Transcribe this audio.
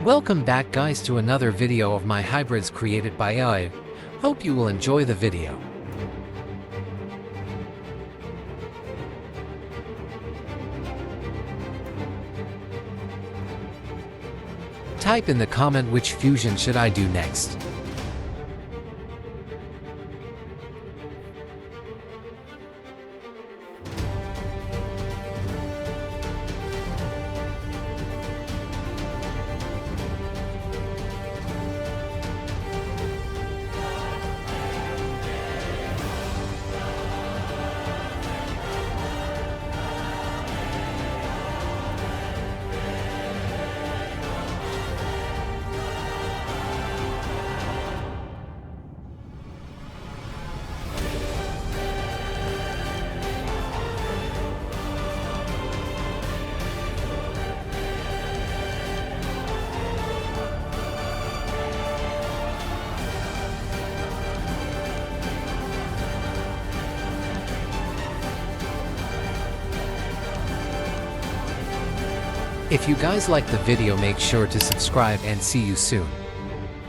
Welcome back guys to another video of my hybrids created by AI. Hope you will enjoy the video. Type in the comment which fusion should I do next. If you guys like the video, make sure to subscribe and see you soon.